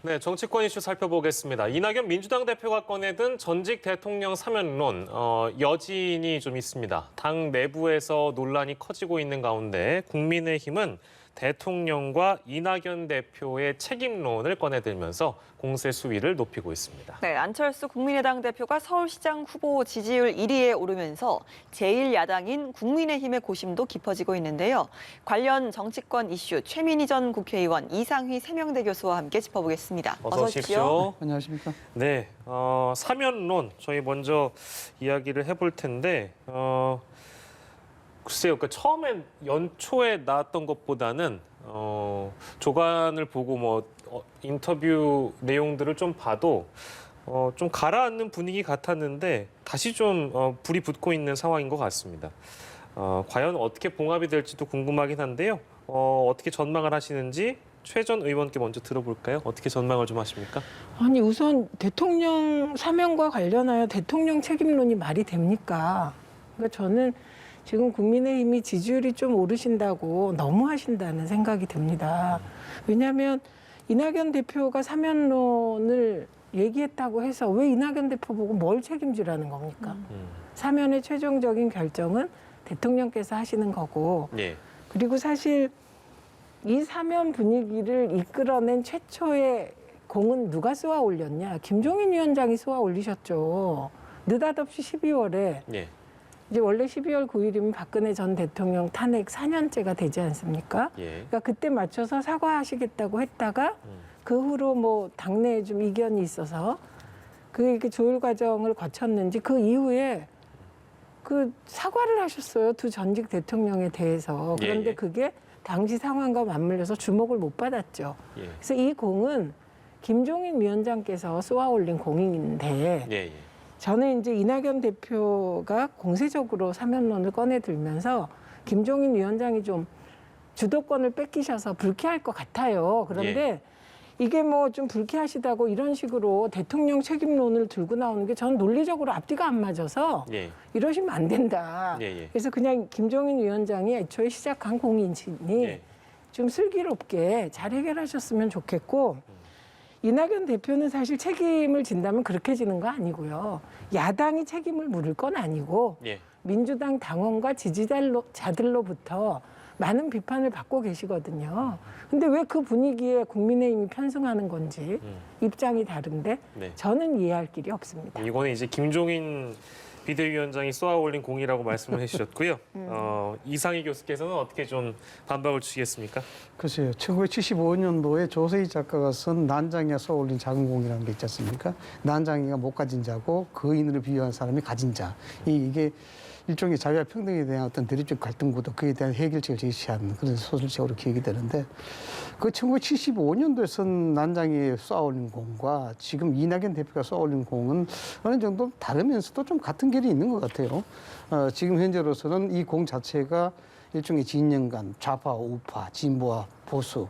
네, 정치권 이슈 살펴보겠습니다. 이낙연 민주당 대표가 꺼내든 전직 대통령 사면론, 여진이 좀 있습니다. 당 내부에서 논란이 커지고 있는 가운데 국민의힘은 대통령과 이낙연 대표의 책임론을 꺼내들면서 공세 수위를 높이고 있습니다. 네, 안철수 국민의당 대표가 서울시장 후보 지지율 1위에 오르면서 제1야당인 국민의힘의 고심도 깊어지고 있는데요. 관련 정치권 이슈 최민희 전 국회의원, 이상휘 세명대 교수와 함께 짚어보겠습니다. 어서 오십시오. 안녕하십니까? 네, 사면론 저희 먼저 이야기를 해볼 텐데 글쎄요, 처음엔 연초에 나왔던 것보다는 조간을 보고 인터뷰 내용들을 좀 봐도 좀 가라앉는 분위기 같았는데 다시 좀 불이 붙고 있는 상황인 것 같습니다. 과연 어떻게 봉합이 될지도 궁금하긴 한데요. 어떻게 전망을 하시는지 최 전 의원께 먼저 들어볼까요? 어떻게 전망을 좀 하십니까? 아니 우선 대통령 사면과 관련하여 대통령 책임론이 말이 됩니까? 그러니까 저는 지금 국민의힘이 지지율이 좀 오르신다고 너무 하신다는 생각이 듭니다. 왜냐하면 이낙연 대표가 사면론을 얘기했다고 해서 왜 이낙연 대표 보고 뭘 책임지라는 겁니까? 사면의 최종적인 결정은 대통령께서 하시는 거고 네. 그리고 사실 이 사면 분위기를 이끌어낸 최초의 공은 누가 쏘아 올렸냐? 김종인 위원장이 쏘아 올리셨죠. 느닷없이 12월에 네. 이제 원래 12월 9일이면 박근혜 전 대통령 탄핵 4년째가 되지 않습니까? 예. 그러니까 그때 맞춰서 사과하시겠다고 했다가 그 후로 뭐 당내에 좀 이견이 있어서 이렇게 조율 과정을 거쳤는지 그 이후에 그 사과를 하셨어요. 두 전직 대통령에 대해서. 그런데 예. 그게 당시 상황과 맞물려서 주목을 못 받았죠. 예. 그래서 이 공은 김종인 위원장께서 쏘아 올린 공인데 예. 저는 이제 이낙연 대표가 공세적으로 사면론을 꺼내들면서 김종인 위원장이 좀 주도권을 뺏기셔서 불쾌할 것 같아요. 그런데 이게 뭐 좀 불쾌하시다고 이런 식으로 대통령 책임론을 들고 나오는 게 저는 논리적으로 앞뒤가 안 맞아서 이러시면 안 된다. 그래서 그냥 김종인 위원장이 애초에 시작한 공인이 좀 슬기롭게 잘 해결하셨으면 좋겠고 이낙연 대표는 사실 책임을 진다면 그렇게 지는 거 아니고요. 야당이 책임을 물을 건 아니고 민주당 당원과 지지자들로부터 많은 비판을 받고 계시거든요. 근데 왜 그 분위기에 국민의힘이 편승하는 건지 입장이 다른데 저는 이해할 길이 없습니다. 이거는 이제 김종인 비대위원장이 쏘아 올린 공이라고 말씀을 해주셨고요. 이상희 교수께서는 어떻게 좀 반박을 주시겠습니까? 글쎄요. 1975년도에 조세희 작가가 쓴 난장이가 쏘아 올린 작은 공이라는 게 있지 않습니까? 난장이가 못 가진 자고 거인으로 비유한 사람이 가진 자. 이게 일종의 자유와 평등에 대한 어떤 대립적 갈등 구도, 그에 대한 해결책을 제시한 그런 소설책으로 기억이 되는데 그 1975년도에 쓴 난장이 쏘아올린 공과 지금 이낙연 대표가 쏘아올린 공은 어느 정도 다르면서도 좀 같은 결이 있는 것 같아요. 지금 현재로서는 이 공 자체가 일종의 진영 간 좌파, 우파, 진보와 보수,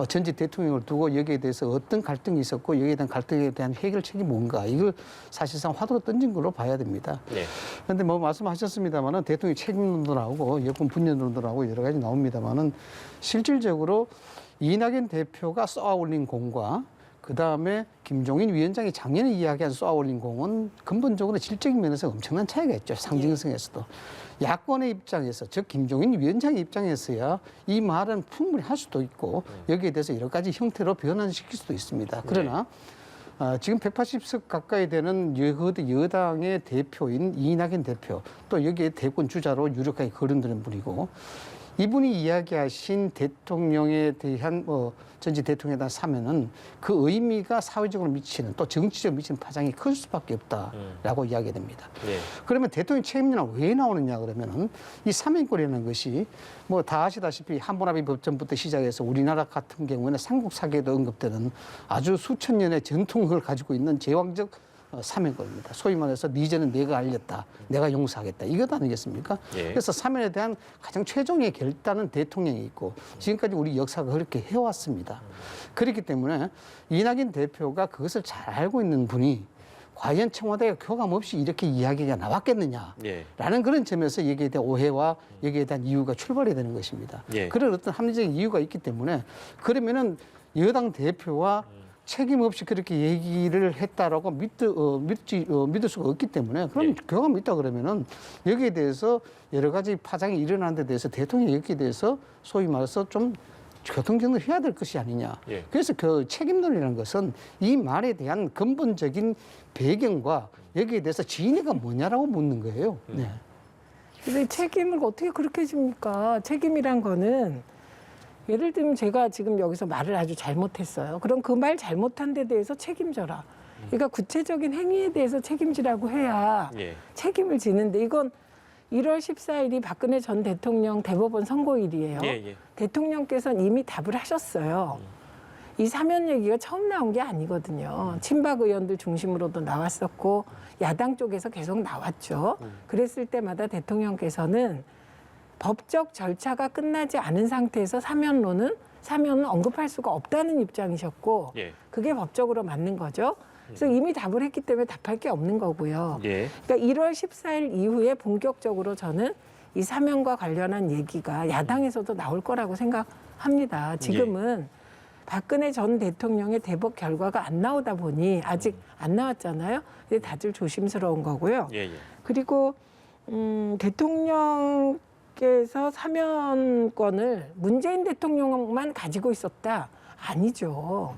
전직 대통령을 두고 여기에 대해서 어떤 갈등이 있었고 여기에 대한 갈등에 대한 해결책이 뭔가 이걸 사실상 화두로 던진 걸로 봐야 됩니다. 그런데 뭐 말씀하셨습니다마는 대통령 책임론도 나오고 여권 분열론도 나오고 여러 가지 나옵니다마는 실질적으로 이낙연 대표가 쏘아 올린 공과 그다음에 김종인 위원장이 작년에 이야기한 쏘아 올린 공은 근본적으로 질적인 면에서 엄청난 차이가 있죠. 상징성에서도. 야권의 입장에서, 즉 김종인 위원장의 입장에서야 이 말은 충분히 할 수도 있고 여기에 대해서 여러 가지 형태로 변환시킬 수도 있습니다. 그러나 지금 180석 가까이 되는 여당의 대표인 이낙연 대표, 또 여기에 대권 주자로 유력하게 거론되는 분이고 이분이 이야기하신 대통령에 대한 전직 대통령에 대한 사면은 그 의미가 사회적으로 미치는 또 정치적으로 미치는 파장이 클 수밖에 없다라고 이야기가 됩니다. 그러면 대통령 책임론은 왜 나오느냐 그러면은 이 사면권이라는 것이 뭐 다 아시다시피 한본합의 법전부터 시작해서 우리나라 같은 경우에는 삼국 사기에도 언급되는 아주 수천 년의 전통을 가지고 있는 제왕적 사면권입니다. 소위 말해서 네 죄는 내가 알렸다, 내가 용서하겠다 이것 아니겠습니까? 그래서 사면에 대한 가장 최종의 결단은 대통령이 있고 지금까지 우리 역사가 그렇게 해왔습니다. 그렇기 때문에 이낙연 대표가 그것을 잘 알고 있는 분이 과연 청와대가 교감 없이 이렇게 이야기가 나왔겠느냐라는 그런 점에서 여기에 대한 오해와 여기에 대한 이유가 출발이 되는 것입니다. 그런 어떤 합리적인 이유가 있기 때문에 그러면은 여당 대표와 책임 없이 그렇게 얘기를 했다라고 믿을 수가 없기 때문에 그럼 예. 교감이 있다 그러면은 여기에 대해서 여러 가지 파장이 일어나는 데 대해서 대통령이 여기에 대해서 소위 말해서 좀 교통정리를 해야 될 것이 아니냐. 예. 그래서 그 책임론이라는 것은 이 말에 대한 근본적인 배경과 여기에 대해서 진위가 뭐냐라고 묻는 거예요. 네. 근데 책임을 어떻게 그렇게 집니까? 책임이란 거는 예를 들면 제가 지금 여기서 말을 아주 잘못했어요. 그럼 그 말 잘못한 데 대해서 책임져라. 그러니까 구체적인 행위에 대해서 책임지라고 해야 예. 책임을 지는데 이건 1월 14일이 박근혜 전 대통령 대법원 선고일이에요. 예, 예. 대통령께서는 이미 답을 하셨어요. 이 사면 얘기가 처음 나온 게 아니거든요. 친박 의원들 중심으로도 나왔었고 야당 쪽에서 계속 나왔죠. 그랬을 때마다 대통령께서는 법적 절차가 끝나지 않은 상태에서 사면은 언급할 수가 없다는 입장이셨고 예. 그게 법적으로 맞는 거죠. 그래서 이미 답을 했기 때문에 답할 게 없는 거고요. 예. 그러니까 1월 14일 이후에 본격적으로 저는 이 사면과 관련한 얘기가 야당에서도 나올 거라고 생각합니다. 지금은 박근혜 전 대통령의 대법 결과가 안 나오다 보니 아직 안 나왔잖아요. 근데 다들 조심스러운 거고요. 예, 예. 그리고 대통령께서 사면권을 문재인 대통령만 가지고 있었다? 아니죠.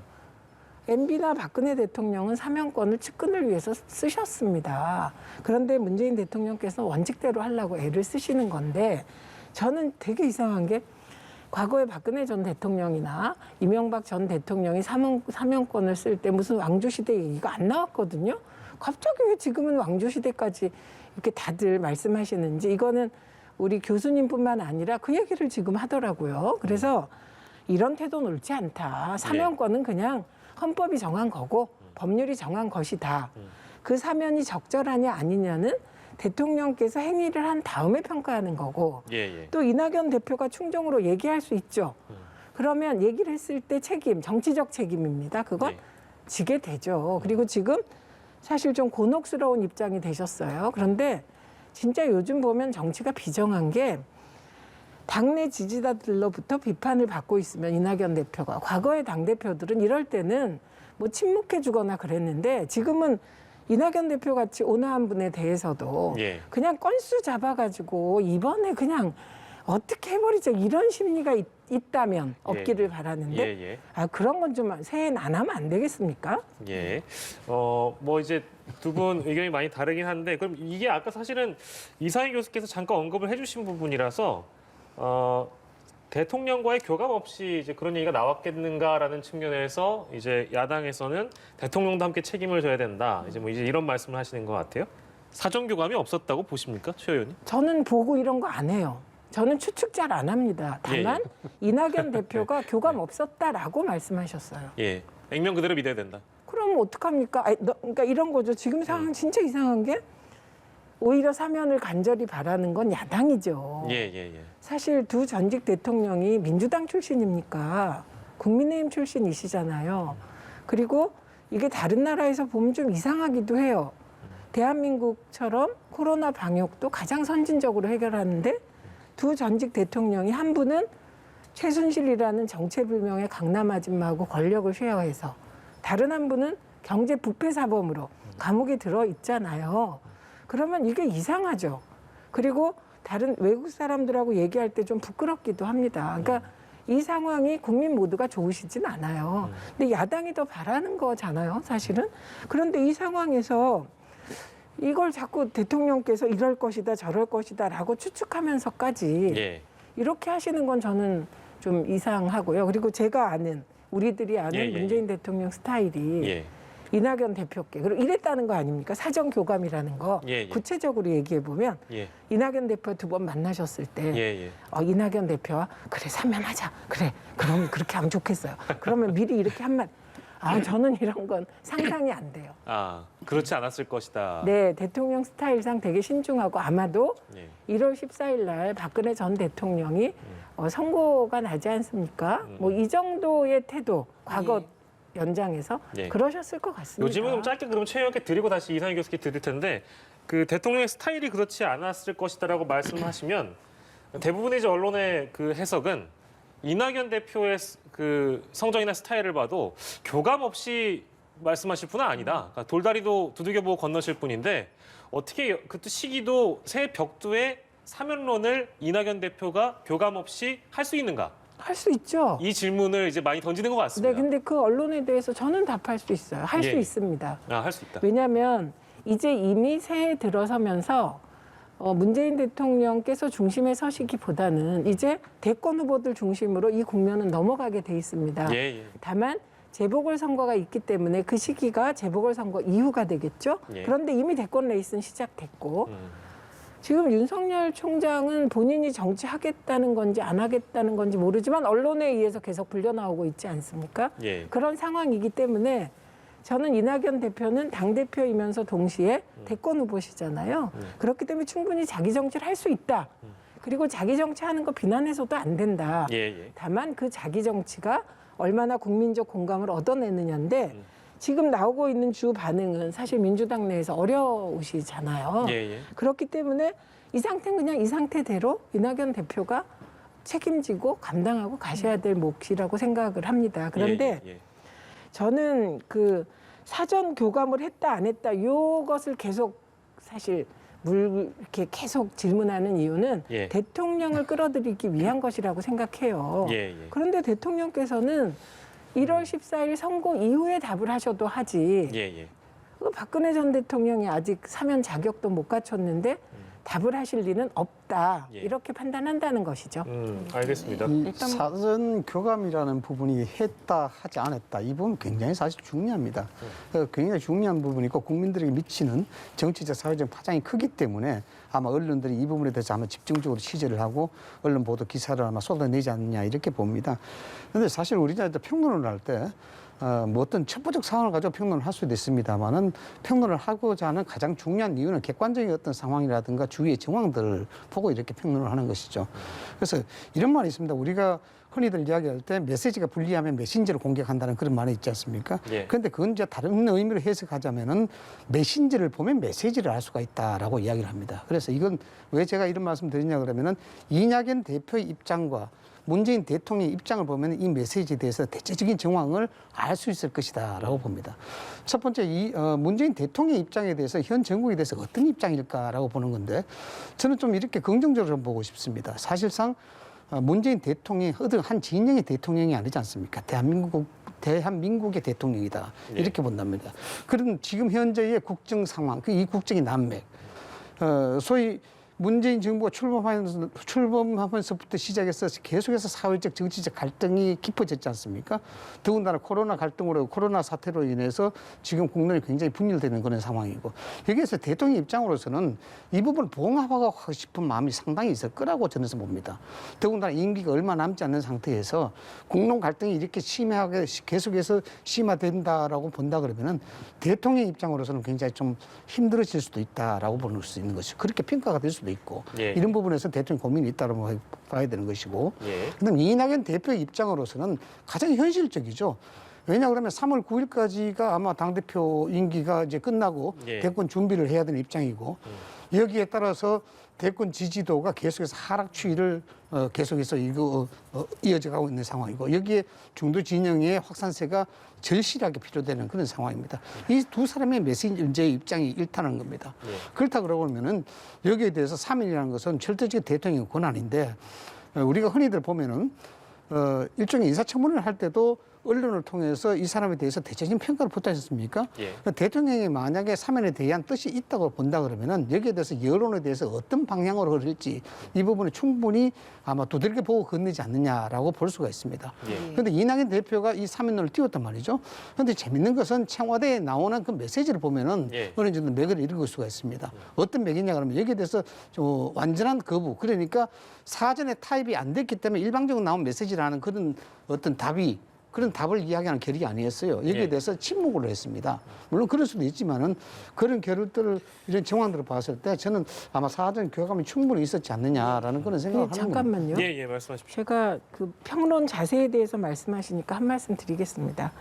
MB나 박근혜 대통령은 사면권을 측근을 위해서 쓰셨습니다. 그런데 문재인 대통령께서 원칙대로 하려고 애를 쓰시는 건데 저는 되게 이상한 게 과거에 박근혜 전 대통령이나 이명박 전 대통령이 사면권을 쓸 때 무슨 왕조시대 얘기가 안 나왔거든요. 갑자기 왜 지금은 왕조시대까지 이렇게 다들 말씀하시는지 이거는 우리 교수님뿐만 아니라 그 얘기를 지금 하더라고요. 그래서 이런 태도는 옳지 않다. 사면권은 그냥 헌법이 정한 거고 법률이 정한 것이다. 그 사면이 적절하냐 아니냐는 대통령께서 행위를 한 다음에 평가하는 거고 예, 예. 또 이낙연 대표가 충정으로 얘기할 수 있죠. 그러면 얘기를 했을 때 책임, 정치적 책임입니다. 그건 네. 지게 되죠. 그리고 지금 사실 좀 곤혹스러운 입장이 되셨어요. 그런데 진짜 요즘 보면 정치가 비정한 게 당내 지지자들로부터 비판을 받고 있으면 이낙연 대표가 과거의 당대표들은 이럴 때는 뭐 침묵해 주거나 그랬는데 지금은 이낙연 대표 같이 온화한 분에 대해서도 예. 그냥 건수 잡아가지고 이번에 그냥 어떻게 해버리죠. 이런 심리가 있다면 없기를 바라는데 예, 예. 아 그런 건 좀 새해엔 안 하면 안 되겠습니까? 예. 뭐 이제 두 분 의견이 많이 다르긴 한데 그럼 이게 아까 사실은 이상희 교수께서 잠깐 언급을 해주신 부분이라서 대통령과의 교감 없이 이제 그런 얘기가 나왔겠는가라는 측면에서 이제 야당에서는 대통령도 함께 책임을 져야 된다. 이제 이런 말씀을 하시는 것 같아요. 사전 교감이 없었다고 보십니까, 최 의원님? 저는 보고 이런 거 안 해요. 저는 추측 잘 안 합니다. 다만 이낙연 대표가 교감 없었다라고 말씀하셨어요. 예. 액면 그대로 믿어야 된다. 그럼 어떡합니까? 그러니까 이런 거죠. 지금 상황 진짜 이상한 게 오히려 사면을 간절히 바라는 건 야당이죠. 예, 예, 예. 사실 두 전직 대통령이 민주당 출신입니까? 국민의힘 출신이시잖아요. 그리고 이게 다른 나라에서 보면 좀 이상하기도 해요. 대한민국처럼 코로나 방역도 가장 선진적으로 해결하는데 두 전직 대통령이 한 분은 최순실이라는 정체불명의 강남 아줌마하고 권력을 쉐어해서 다른 한 분은 경제 부패 사범으로 감옥에 들어 있잖아요. 그러면 이게 이상하죠. 그리고 다른 외국 사람들하고 얘기할 때 좀 부끄럽기도 합니다. 그러니까 이 상황이 국민 모두가 좋으시진 않아요. 근데 야당이 더 바라는 거잖아요, 사실은. 그런데 이 상황에서 이걸 자꾸 대통령께서 이럴 것이다 저럴 것이다라고 추측하면서까지 예. 이렇게 하시는 건 저는 좀 이상하고요. 그리고 제가 아는 우리들이 아는 예, 예, 문재인 대통령 스타일이 예. 이낙연 대표께 그리고 이랬다는 거 아닙니까? 사전 교감이라는 거 예, 예. 구체적으로 얘기해 보면 예. 이낙연 대표 두 번 만나셨을 때 예, 예. 이낙연 대표와 그래 사면하자 그래 그럼 그렇게 하면 좋겠어요. 그러면 미리 이렇게 한말 저는 이런 건 상상이 안 돼요. 그렇지 않았을 것이다. 네, 대통령 스타일상 되게 신중하고 아마도 예. 1월 14일 날 박근혜 전 대통령이 선고가 나지 않습니까? 뭐 이 정도의 태도, 과거 연장해서 예. 그러셨을 것 같습니다. 요즘은 좀 짧게 그럼 최 의원께 드리고 다시 이상희 교수께 드릴 텐데 그 대통령의 스타일이 그렇지 않았을 것이다라고 말씀하시면 대부분의 이제 언론의 그 해석은 이낙연 대표의 그 성정이나 스타일을 봐도 교감 없이 말씀하실 분은 아니다. 그러니까 돌다리도 두들겨보고 건너실 분인데 어떻게 그때 시기도 새 벽두에 사면론을 이낙연 대표가 교감 없이 할 수 있는가? 할 수 있죠. 이 질문을 이제 많이 던지는 것 같습니다. 네, 근데 그 언론에 대해서 저는 답할 수 있어요. 할 수 예. 있습니다. 할 수 있다. 왜냐하면 이제 이미 새해 들어서면서 문재인 대통령께서 중심에 서시기보다는 이제 대권 후보들 중심으로 이 국면은 넘어가게 돼 있습니다. 예. 다만 재보궐선거가 있기 때문에 그 시기가 재보궐선거 이후가 되겠죠. 예. 그런데 이미 대권 레이스는 시작됐고 지금 윤석열 총장은 본인이 정치하겠다는 건지 안 하겠다는 건지 모르지만 언론에 의해서 계속 불려나오고 있지 않습니까? 예. 그런 상황이기 때문에 저는 이낙연 대표는 당대표이면서 동시에 대권 후보시잖아요. 그렇기 때문에 충분히 자기 정치를 할 수 있다. 그리고 자기 정치하는 거 비난해서도 안 된다. 예. 다만 그 자기 정치가 얼마나 국민적 공감을 얻어내느냐인데 지금 나오고 있는 주 반응은 사실 민주당 내에서 어려우시잖아요. 예. 그렇기 때문에 이 상태는 그냥 이 상태대로 이낙연 대표가 책임지고 감당하고 가셔야 될 몫이라고 생각을 합니다. 그런데 예. 저는 그 사전 교감을 했다 안 했다 이것을 계속 사실 이렇게 계속 질문하는 이유는 예. 대통령을 끌어들이기 위한 것이라고 생각해요. 예. 그런데 대통령께서는 1월 14일 선거 이후에 답을 하셔도 하지. 예. 그 박근혜 전 대통령이 아직 사면 자격도 못 갖췄는데 답을 하실 리는 없다. 예. 이렇게 판단한다는 것이죠. 알겠습니다. 이 일단 사전 교감이라는 부분이 했다 하지 않았다 이 부분 굉장히 사실 중요합니다. 굉장히 중요한 부분이고 국민들에게 미치는 정치적 사회적 파장이 크기 때문에 아마 언론들이 이 부분에 대해서 아마 집중적으로 취재를 하고 언론 보도 기사를 아마 쏟아내지 않느냐 이렇게 봅니다. 그런데 사실 우리가 평론을 할 때 뭐 어떤 첩보적 상황을 가지고 평론을 할 수도 있습니다만은 평론을 하고자 하는 가장 중요한 이유는 객관적인 어떤 상황이라든가 주위의 정황들을 보고 이렇게 평론을 하는 것이죠. 그래서 이런 말이 있습니다. 우리가 흔히들 이야기할 때 메시지가 불리하면 메신저를 공격한다는 그런 말이 있지 않습니까? 예. 그런데 그건 이제 다른 의미로 해석하자면은 메신저를 보면 메시지를 알 수가 있다라고 이야기를 합니다. 그래서 이건 왜 제가 이런 말씀 드리냐 그러면은 이낙연 대표의 입장과 문재인 대통령의 입장을 보면 이 메시지에 대해서 대체적인 정황을 알 수 있을 것이다라고 봅니다. 첫 번째, 문재인 대통령의 입장에 대해서 현 정국에 대해서 어떤 입장일까라고 보는 건데 저는 좀 이렇게 긍정적으로 좀 보고 싶습니다. 사실상 문재인 대통령이 어떤 한 진영의 대통령이 아니지 않습니까? 대한민국의 대통령이다. 이렇게 본답니다. 그런 지금 현재의 국정 상황, 이 국정의 난맥, 소위 문재인 정부가 출범하면서부터 시작해서 계속해서 사회적 정치적 갈등이 깊어졌지 않습니까? 더군다나 코로나 갈등으로 코로나 사태로 인해서 지금 국론이 굉장히 분열되는 그런 상황이고 여기에서 대통령 입장으로서는 이 부분을 봉합하고 싶은 마음이 상당히 있을 거라고 저는 봅니다. 더군다나 임기가 얼마 남지 않는 상태에서 국론 갈등이 이렇게 심하게 계속해서 심화된다라고 본다 그러면은 대통령 입장으로서는 굉장히 좀 힘들어질 수도 있다라고 볼 수 있는 것이죠. 그렇게 평가가 될 수도 있고 예. 이런 부분에서 대통령 고민이 있다고 봐야 되는 것이고 예. 그다음 이낙연 대표의 입장으로서는 가장 현실적이죠. 왜냐 그러면 3월 9일까지가 아마 당대표 임기가 이제 끝나고 예. 대권 준비를 해야 되는 입장이고 여기에 따라서 대권 지지도가 계속해서 하락 추이를 계속해서 이어져 가고 있는 상황이고 여기에 중도 진영의 확산세가 절실하게 필요되는 그런 상황입니다. 이 두 사람의 메시지의 입장이 일타는 겁니다. 예. 그렇다 그러고 보면은 여기에 대해서 3일이라는 것은 절대적인 대통령의 권한인데 우리가 흔히들 보면은 일종의 인사청문회를 할 때도 언론을 통해서 이 사람에 대해서 대체적인 평가를 못하셨습니까? 예. 대통령이 만약에 사면에 대한 뜻이 있다고 본다 그러면은 여기에 대해서 여론에 대해서 어떤 방향으로 흐를지 이 부분을 충분히 아마 두들겨 보고 건네지 않느냐라고 볼 수가 있습니다. 그런데 이낙연 대표가 이 사면론을 띄웠단 말이죠. 그런데 재밌는 것은 청와대에 나오는 그 메시지를 보면은 예. 어느 정도 맥을 읽을 수가 있습니다. 어떤 맥이냐 그러면 여기에 대해서 완전한 거부. 그러니까 사전에 타입이 안 됐기 때문에 일방적으로 나온 메시지라는 그런 어떤 답이 그런 답을 이야기하는 결이 아니었어요. 여기에 예. 대해서 침묵을 했습니다. 물론 그럴 수도 있지만은 그런 결들을 이런 정황들을 봤을 때 저는 아마 사전 교감이 충분히 있었지 않느냐라는 그런 생각을 하는 겁니다. 잠깐만요. 예, 말씀하십시오. 제가 그 평론 자세에 대해서 말씀하시니까 한 말씀 드리겠습니다.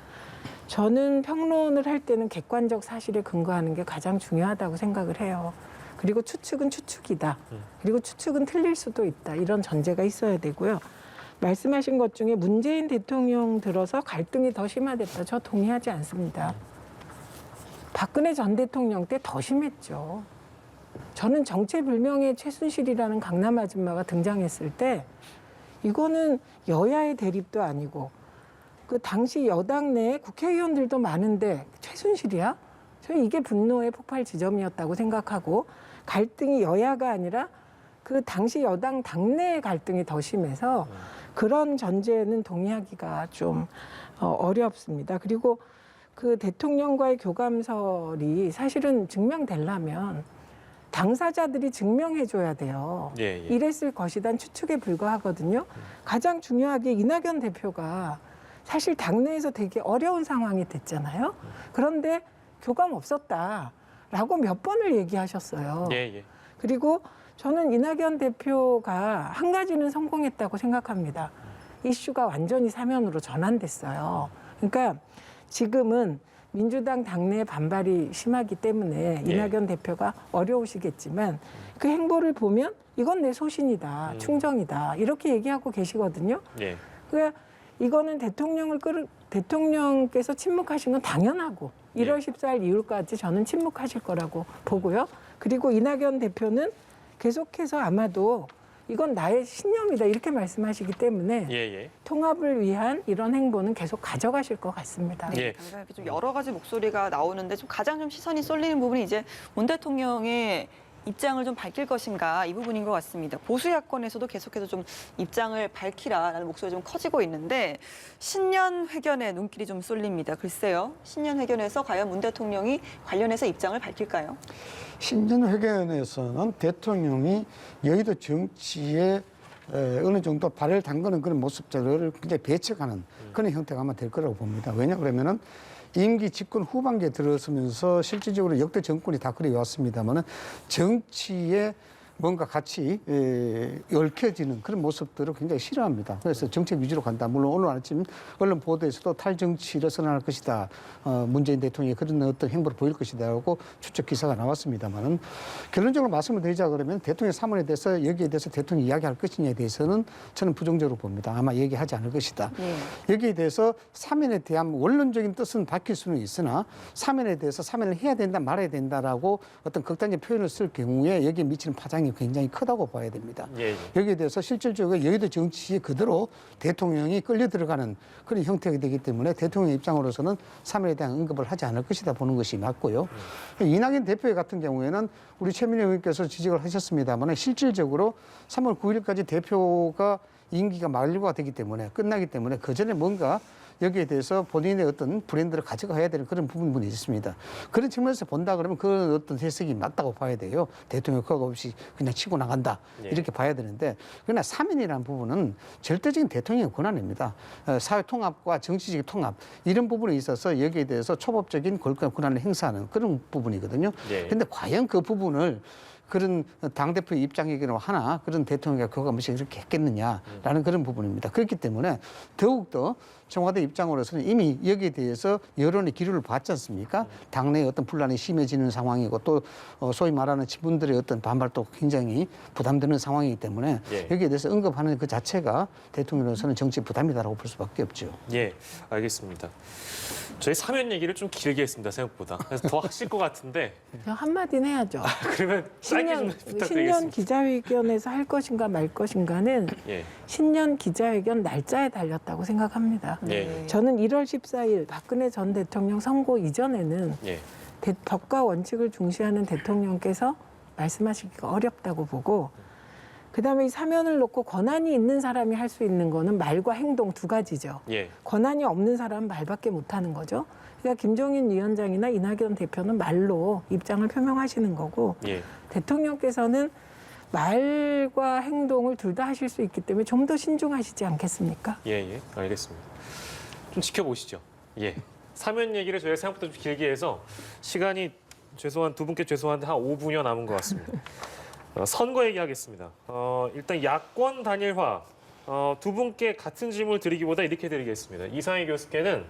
저는 평론을 할 때는 객관적 사실에 근거하는 게 가장 중요하다고 생각을 해요. 그리고 추측은 추측이다. 그리고 추측은 틀릴 수도 있다. 이런 전제가 있어야 되고요. 말씀하신 것 중에 문재인 대통령 들어서 갈등이 더 심화됐다. 저 동의하지 않습니다. 박근혜 전 대통령 때 더 심했죠. 저는 정체불명의 최순실이라는 강남 아줌마가 등장했을 때 이거는 여야의 대립도 아니고 그 당시 여당 내 국회의원들도 많은데 최순실이야? 저는 이게 분노의 폭발 지점이었다고 생각하고 갈등이 여야가 아니라 그 당시 여당 당내의 갈등이 더 심해서 그런 전제는 동의하기가 좀 어렵습니다. 그리고 그 대통령과의 교감설이 사실은 증명되려면 당사자들이 증명해줘야 돼요. 예, 예. 이랬을 것이란 추측에 불과하거든요. 가장 중요하게 이낙연 대표가 사실 당내에서 되게 어려운 상황이 됐잖아요. 그런데 교감 없었다라고 몇 번을 얘기하셨어요. 예, 예. 그리고 저는 이낙연 대표가 한 가지는 성공했다고 생각합니다. 이슈가 완전히 사면으로 전환됐어요. 그러니까 지금은 민주당 당내의 반발이 심하기 때문에 이낙연 대표가 어려우시겠지만 그 행보를 보면 이건 내 소신이다, 충정이다 이렇게 얘기하고 계시거든요. 예. 그러니까 이거는 대통령께서 침묵하신 건 당연하고 1월 14일 이후까지 저는 침묵하실 거라고 보고요. 그리고 이낙연 대표는 계속해서 아마도 이건 나의 신념이다 이렇게 말씀하시기 때문에 예, 예. 통합을 위한 이런 행보는 계속 가져가실 것 같습니다. 예. 당장 좀 여러 가지 목소리가 나오는데 좀 가장 좀 시선이 쏠리는 부분이 이제 문 대통령의 입장을 좀 밝힐 것인가 이 부분인 것 같습니다. 보수 야권에서도 계속해서 좀 입장을 밝히라라는 목소리가 좀 커지고 있는데 신년 회견에 눈길이 좀 쏠립니다. 글쎄요. 신년 회견에서 과연 문 대통령이 관련해서 입장을 밝힐까요? 신년회견에서는 대통령이 여의도 정치에 어느 정도 발을 담그는 그런 모습들을 굉장히 배척하는 그런 형태가 아마 될 거라고 봅니다. 왜냐 그러면은 임기 집권 후반기에 들어서면서 실질적으로 역대 정권이 다 그래왔습니다만은 정치에 뭔가 같이 얽혀지는 그런 모습들을 굉장히 싫어합니다. 그래서 정책 위주로 간다. 물론 오늘 아침 언론 보도에서도 탈정치를 선언할 것이다. 문재인 대통령이 그런 어떤 행보를 보일 것이다라고 추측 기사가 나왔습니다만은 결론적으로 말씀을 드리자 그러면 대통령 사면에 대해서 여기에 대해서 대통령이 이야기할 것이냐에 대해서는 저는 부정적으로 봅니다. 아마 얘기하지 않을 것이다. 여기에 대해서 사면에 대한 원론적인 뜻은 밝힐 수는 있으나 사면에 대해서 사면을 해야 된다 말아야 된다라고 어떤 극단적 표현을 쓸 경우에 여기에 미치는 파장이 굉장히 크다고 봐야 됩니다. 예, 예. 여기에 대해서 실질적으로 여의도 정치에 그대로 대통령이 끌려 들어가는 그런 형태가 되기 때문에 대통령 입장으로서는 사면에 대한 언급을 하지 않을 것이다 보는 것이 맞고요. 이낙연 대표 같은 경우에는 우리 최민희 의원께서 지적을 하셨습니다만 실질적으로 3월 9일까지 대표가 임기가 만료가 되기 때문에 끝나기 때문에 그 전에 뭔가 여기에 대해서 본인의 어떤 브랜드를 가져가야 되는 그런 부분이 있습니다. 그런 측면에서 본다 그러면 그 어떤 해석이 맞다고 봐야 돼요. 대통령 그거 없이 그냥 치고 나간다. 예. 이렇게 봐야 되는데 그러나 사면이라는 부분은 절대적인 대통령의 권한입니다. 사회 통합과 정치적 통합 이런 부분에 있어서 여기에 대해서 초법적인 권한을 행사하는 그런 부분이거든요. 그런데 예. 과연 그 부분을 그런 당대표 입장이기는 하나 그런 대통령이 교감없이 이렇게 했겠느냐라는 그런 부분입니다. 그렇기 때문에 더욱더 청와대 입장으로서는 이미 여기에 대해서 여론의 기류를 봤지 않습니까? 당내의 어떤 분란이 심해지는 상황이고 또 소위 말하는 친분들의 어떤 반발도 굉장히 부담되는 상황이기 때문에 예. 여기에 대해서 언급하는 그 자체가 대통령으로서는 정치 부담이다라고 볼 수밖에 없죠. 예, 알겠습니다. 저희 사면 얘기를 좀 길게 했습니다, 생각보다. 그래서 더 하실 것 같은데 저 한마디는 해야죠. 그러면 짧게 좀 신년 부탁드리겠습니다. 기자회견에서 할 것인가 말 것인가는 예, 신년 기자회견 날짜에 달렸다고 생각합니다. 예, 저는 1월 14일 박근혜 전 대통령 선고 이전에는 예, 법과 원칙을 중시하는 대통령께서 말씀하시기가 어렵다고 보고 그다음에 이 사면을 놓고 권한이 있는 사람이 할 수 있는 거는 말과 행동 두 가지죠. 예, 권한이 없는 사람은 말밖에 못하는 거죠. 그러니까 김종인 위원장이나 이낙연 대표는 말로 입장을 표명하시는 거고 예. 대통령께서는 말과 행동을 둘 다 하실 수 있기 때문에 좀 더 신중하시지 않겠습니까? 예, 예, 알겠습니다. 좀 지켜보시죠. 예. 사면 얘기를 저희가 생각보다 좀 길게 해서 시간이 두 분께 죄송한데 한 5분여 남은 것 같습니다. 선거 얘기하겠습니다. 일단 야권 단일화 두 분께 같은 질문을 드리기보다 이렇게 드리겠습니다. 이상희 교수께는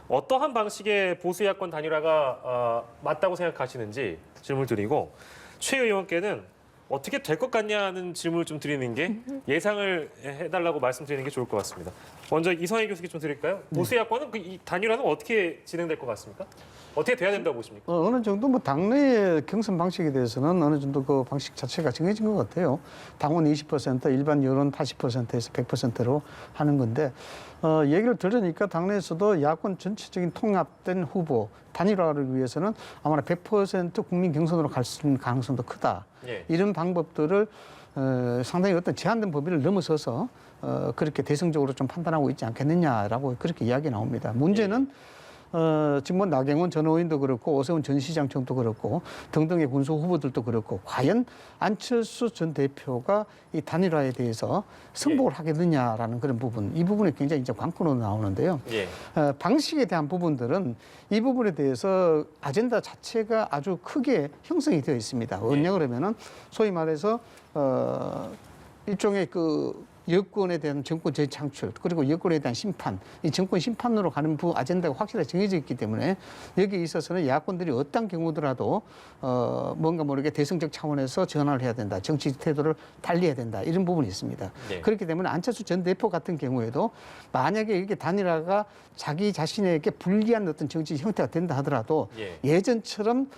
어떠한 방식의 보수 야권 단일화가 맞다고 생각하시는지 질문을 드리고 최 의원께는 어떻게 될 것 같냐는 질문을 좀 드리는 게 예상을 해달라고 말씀드리는 게 좋을 것 같습니다. 먼저 이성희 교수께 좀 드릴까요? 보수 야권은 이 단일화는 어떻게 진행될 것 같습니까? 어떻게 돼야 된다고 보십니까? 어느 정도 뭐 당내의 경선 방식에 대해서는 어느 정도 그 방식 자체가 정해진 것 같아요. 당원 20%, 일반 여론 80%에서 100%로 하는 건데 얘기를 들으니까 당내에서도 야권 전체적인 통합된 후보 단일화를 위해서는 아마도 100% 국민 경선으로 갈 수 있는 가능성도 크다. 예. 이런 방법들을 상당히 어떤 제한된 범위를 넘어서서 그렇게 대승적으로 좀 판단하고 있지 않겠느냐라고 그렇게 이야기 나옵니다. 문제는 지금 뭐 나경원 전 의원도 그렇고 오세훈 전 시장총도 그렇고 등등의 군수 후보들도 그렇고 과연 안철수 전 대표가 이 단일화에 대해서 승복을 하겠느냐라는 그런 부분, 이 부분이 굉장히 이제 관건으로 나오는데요. 예. 방식에 대한 부분들은 이 부분에 대해서 아젠다 자체가 아주 크게 형성이 되어 있습니다. 왜냐 그러면은 소위 말해서 일종의 그 여권에 대한 정권 재창출 그리고 여권에 대한 심판, 이 정권 심판으로 가는 아젠다가 확실하게 정해져 있기 때문에 여기에 있어서는 야권들이 어떤 경우더라도 뭔가 모르게 대승적 차원에서 전환을 해야 된다, 정치 태도를 달리해야 된다, 이런 부분이 있습니다. 네. 그렇기 때문에 안철수 전 대표 같은 경우에도 만약에 이게 단일화가 자기 자신에게 불리한 어떤 정치 형태가 된다 하더라도 예. 예전처럼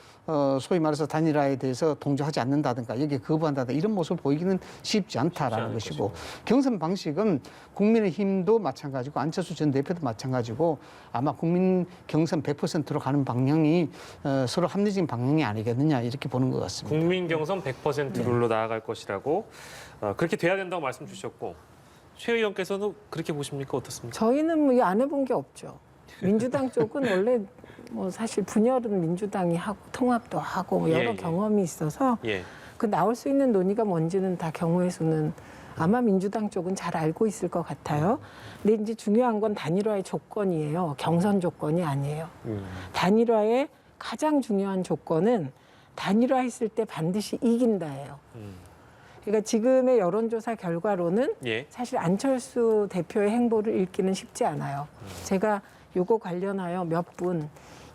소위 말해서 단일화에 대해서 동조하지 않는다든가 여기에 거부한다든가 이런 모습을 보이기는 쉽지 않다라는 것이고, 경선 방식은 국민의힘도 마찬가지고 안철수 전 대표도 마찬가지고 아마 국민 경선 100%로 가는 방향이 서로 합리적인 방향이 아니겠느냐 이렇게 보는 것 같습니다. 국민 경선 100% 룰로 나아갈 것이라고 그렇게 돼야 된다고 말씀 주셨고, 최 의원께서는 그렇게 보십니까? 어떻습니까? 저희는 뭐 안 해본 게 없죠. 민주당 쪽은 원래 뭐 사실 분열은 민주당이 하고 통합도 하고 뭐 여러 예. 경험이 있어서 예. 그 나올 수 있는 논의가 뭔지는 다 경우의 수는 아마 민주당 쪽은 잘 알고 있을 것 같아요. 근데 이제 중요한 건 단일화의 조건이에요. 경선 조건이 아니에요. 단일화의 가장 중요한 조건은 단일화했을 때 반드시 이긴다예요. 그러니까 지금의 여론조사 결과로는 예. 사실 안철수 대표의 행보를 읽기는 쉽지 않아요. 제가 요거 관련하여 몇 분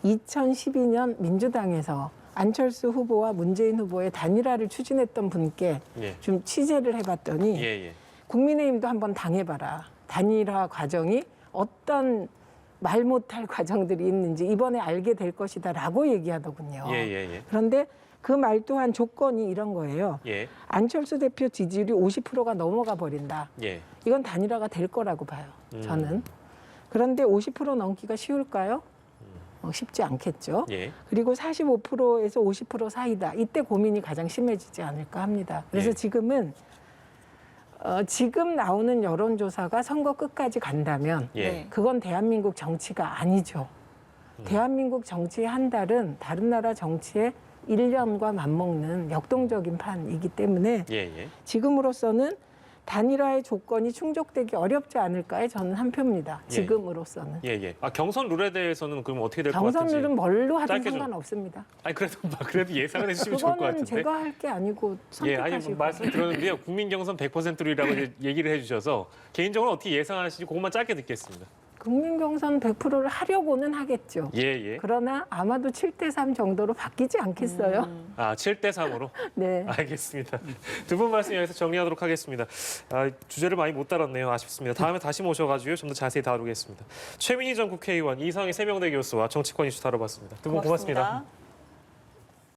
2012년 민주당에서 안철수 후보와 문재인 후보의 단일화를 추진했던 분께 예. 좀 취재를 해봤더니 예. 예. 국민의힘도 한번 당해봐라. 단일화 과정이 어떤 말 못할 과정들이 있는지 이번에 알게 될 것이다라고 얘기하더군요. 예. 그런데 그 말 또한 조건이 이런 거예요. 예. 안철수 대표 지지율이 50%가 넘어가 버린다. 예. 이건 단일화가 될 거라고 봐요. 저는. 그런데 50% 넘기가 쉬울까요? 쉽지 않겠죠. 예. 그리고 45%에서 50% 사이다. 이때 고민이 가장 심해지지 않을까 합니다. 그래서 예. 지금은 지금 나오는 여론조사가 선거 끝까지 간다면 예. 그건 대한민국 정치가 아니죠. 대한민국 정치의 한 달은 다른 나라 정치의 1년과 맞먹는 역동적인 판이기 때문에 예. 지금으로서는 단일화의 조건이 충족되기 어렵지 않을까에 저는 한 표입니다. 예. 지금으로서는. 예. 아, 경선 룰에 대해서는 그럼 어떻게 될 것 같은지. 경선 룰은 뭘로 하든 짧게 좀. 상관없습니다. 아니 그래도 예상을 해주시면 좋을 것 그거는 같은데. 제가 할 게 아니고 예, 아니 선택하시고. 말씀 들었는데요. 국민 경선 100%룰이라고 이제 얘기를 해주셔서 개인적으로 어떻게 예상하시는지 그것만 짧게 듣겠습니다. 국민 경선 100%를 하려고는 하겠죠. 예. 그러나 아마도 7대3 정도로 바뀌지 않겠어요? 아, 7대3으로. 네. 알겠습니다. 두 분 말씀 여기서 정리하도록 하겠습니다. 아, 주제를 많이 못 다뤘네요. 아쉽습니다. 다음에 다시 모셔가지고 좀 더 자세히 다루겠습니다. 최민희 전 국회의원, 이상희 세명대 교수와 정치권 이슈 다뤄봤습니다. 두 분 고맙습니다.